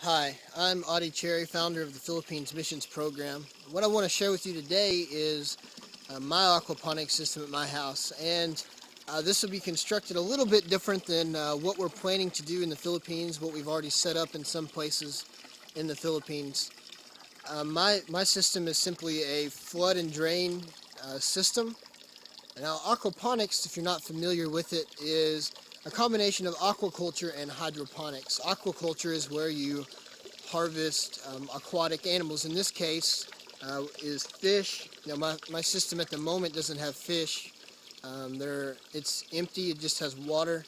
Hi, I'm Audie Cherry, founder of the Philippines Missions Program. What I want to share with you today is my aquaponics system at my house, and this will be constructed a little bit different than what we're planning to do in the Philippines, what we've already set up in some places in the Philippines. My system is simply a flood and drain system. Now, aquaponics, if you're not familiar with it, is a combination of aquaculture and hydroponics. Aquaculture is where you harvest aquatic animals. In this case, is fish. Now, my system at the moment doesn't have fish. It's empty. It just has water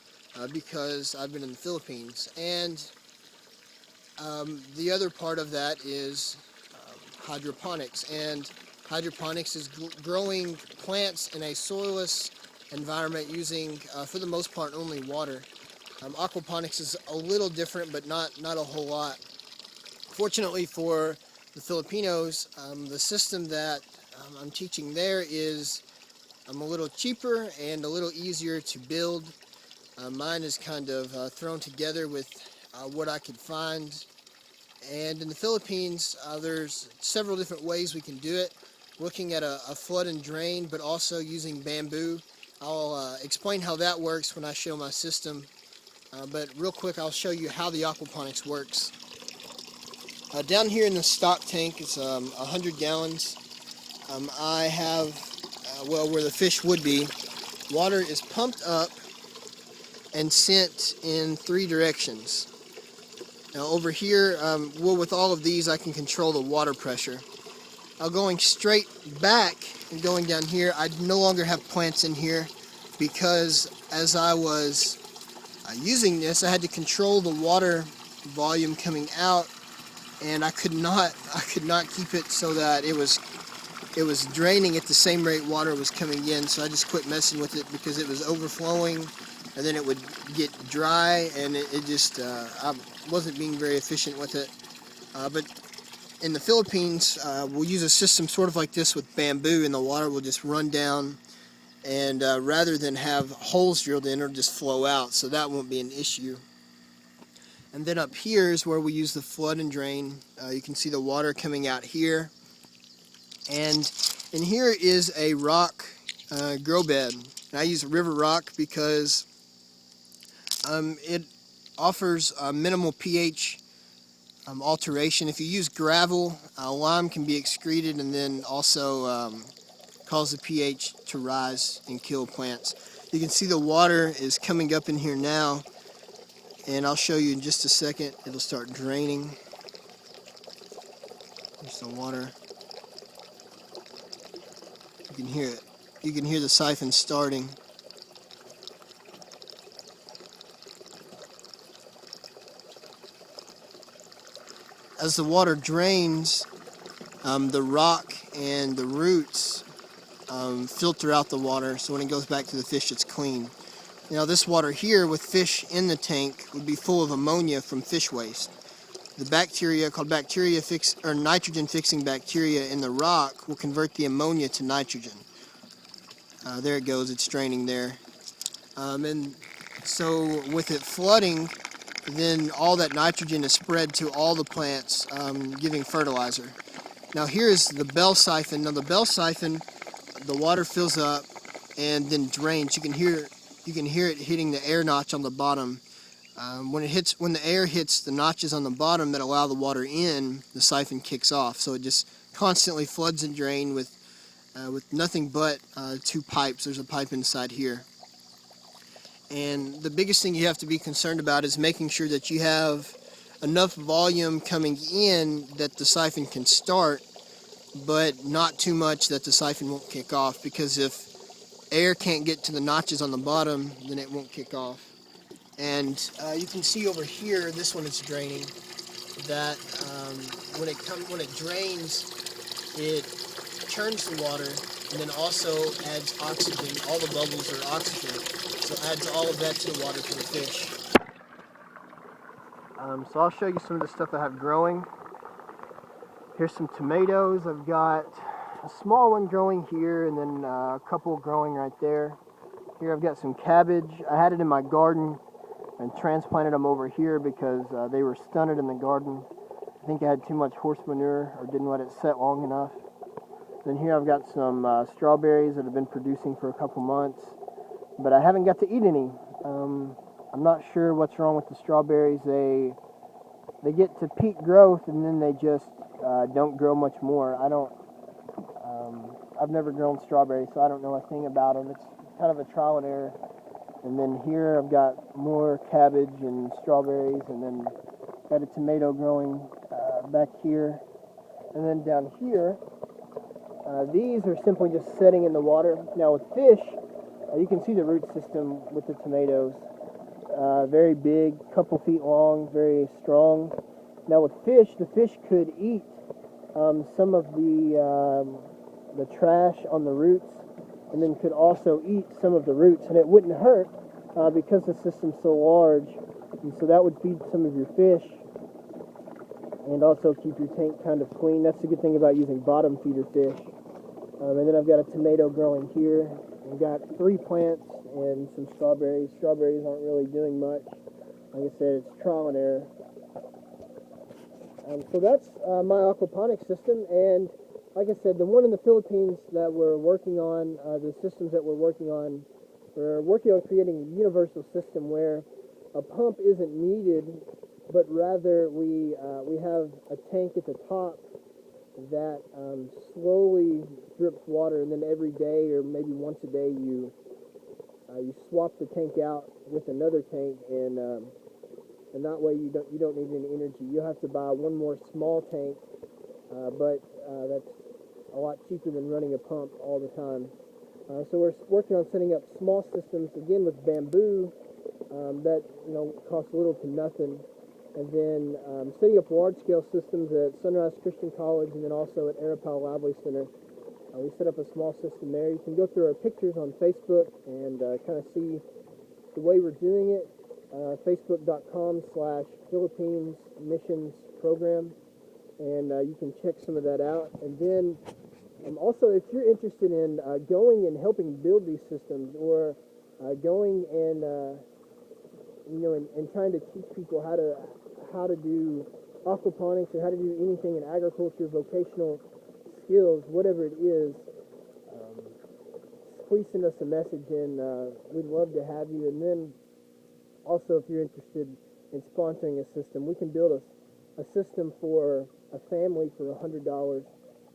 because I've been in the Philippines. And the other part of that is hydroponics. And hydroponics is growing plants in a soilless environment using, for the most part, only water. Aquaponics is a little different, but not a whole lot. Fortunately for the Filipinos, the system that I'm teaching there is a little cheaper and a little easier to build. Mine is kind of thrown together with what I could find. And in the Philippines, there's several different ways we can do it. Looking at a flood and drain, but also using bamboo. I'll explain how that works when I show my system. But real quick, I'll show you how the aquaponics works. Down here in the stock tank, it's 100 gallons. I have, where the fish would be, water is pumped up and sent in 3 directions. Now over here, with all of these, I can control the water pressure. Now going straight back and going down here, I no longer have plants in here because as I was using this, I had to control the water volume coming out, and I could not keep it so that it was draining at the same rate water was coming in. So I just quit messing with it because it was overflowing, and then it would get dry, and it just I wasn't being very efficient with it. But in the Philippines, we'll use a system sort of like this with bamboo, and the water will just run down, and rather than have holes drilled in, it'll just flow out, so that won't be an issue. And then up here is where we use the flood and drain. You can see the water coming out here. And in here is a rock grow bed. And I use river rock because it offers a minimal pH alteration. If you use gravel, lime can be excreted and then also cause the pH to rise and kill plants. You can see the water is coming up in here now, and I'll show you in just a second. It'll start draining. There's the water. You can hear it. You can hear the siphon starting. As the water drains, the rock and the roots filter out the water, so when it goes back to the fish, it's clean. Now this water here with fish in the tank would be full of ammonia from fish waste. The bacteria called nitrogen fixing bacteria in the rock will convert the ammonia to nitrogen. There it goes, it's draining there. And so with it flooding, then all that nitrogen is spread to all the plants, giving fertilizer. Now here's the bell siphon. Now the bell siphon, the water fills up and then drains. You can hear it hitting the air notch on the bottom. When the air hits the notches on the bottom that allow the water in, the siphon kicks off. So it just constantly floods and drains with nothing but 2 pipes. There's a pipe inside here. And the biggest thing you have to be concerned about is making sure that you have enough volume coming in that the siphon can start, but not too much that the siphon won't kick off, because if air can't get to the notches on the bottom, then it won't kick off. And you can see over here, this one is draining, that when it drains, it churns the water and then also adds oxygen. All the bubbles are oxygen, so adds all of that to the water for the fish. So I'll show you some of the stuff I have growing. Here's some tomatoes. I've got a small one growing here, and then a couple growing right there. Here I've got some cabbage. I had it in my garden and transplanted them over here because they were stunted in the garden. I think I had too much horse manure or didn't let it set long enough. Then here I've got some strawberries that have been producing for a couple months, but I haven't got to eat any. I'm not sure what's wrong with the strawberries. They get to peak growth and then they just don't grow much more. I've never grown strawberries, so I don't know a thing about them. It's kind of a trial and error. And then here I've got more cabbage and strawberries, and then got a tomato growing back here. And then down here, these are simply just setting in the water. Now with fish, you can see the root system with the tomatoes. Very big, couple feet long, very strong. Now with fish, the fish could eat some of the trash on the roots, and then could also eat some of the roots, and it wouldn't hurt because the system's so large. And so that would feed some of your fish and also keep your tank kind of clean. That's the good thing about using bottom feeder fish. And then I've got a tomato growing here. I've got 3 plants and some strawberries. Strawberries aren't really doing much. Like I said, it's trial and error. So that's my aquaponics system, and like I said, the one in the Philippines that we're working on, the systems that we're working on creating a universal system where a pump isn't needed, but rather we have a tank at the top that slowly drips water, and then every day or maybe once a day you swap the tank out with another tank, and that way you don't need any energy. You'll have to buy one more small tank, but that's a lot cheaper than running a pump all the time. So we're working on setting up small systems, again with bamboo, that costs little to nothing, and then setting up large-scale systems at Sunrise Christian College, and then also at Arapahoe Lively Center. We set up a small system there. You can go through our pictures on Facebook and kind of see the way we're doing it. Facebook.com/Philippines Missions Program, and you can check some of that out. And then also, if you're interested in going and helping build these systems, or going and and trying to teach people how to do aquaponics or how to do anything in agriculture, vocational skills, whatever it is, please send us a message, and we'd love to have you. And then also, if you're interested in sponsoring a system, we can build a system for a family for $100,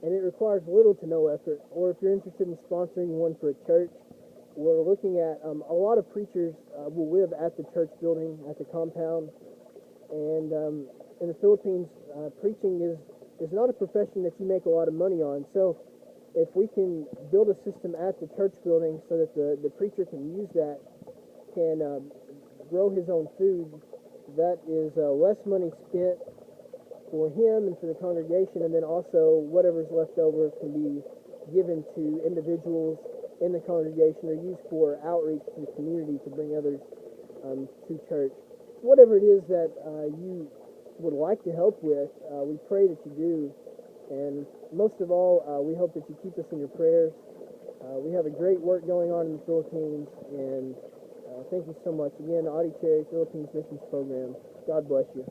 and it requires little to no effort. Or if you're interested in sponsoring one for a church, we're looking at a lot of preachers will live at the church building, at the compound, and in the Philippines, preaching is not a profession that you make a lot of money on. So if we can build a system at the church building so that the preacher can use that, can grow his own food, that is less money spent for him and for the congregation, and then also whatever's left over can be given to individuals in the congregation or used for outreach to the community to bring others to church. Whatever it is that you would like to help with, we pray that you do, and most of all, we hope that you keep us in your prayers. We have a great work going on in the Philippines, and thank you so much. Again, Audie Cherry, Philippines Missions Program. God bless you.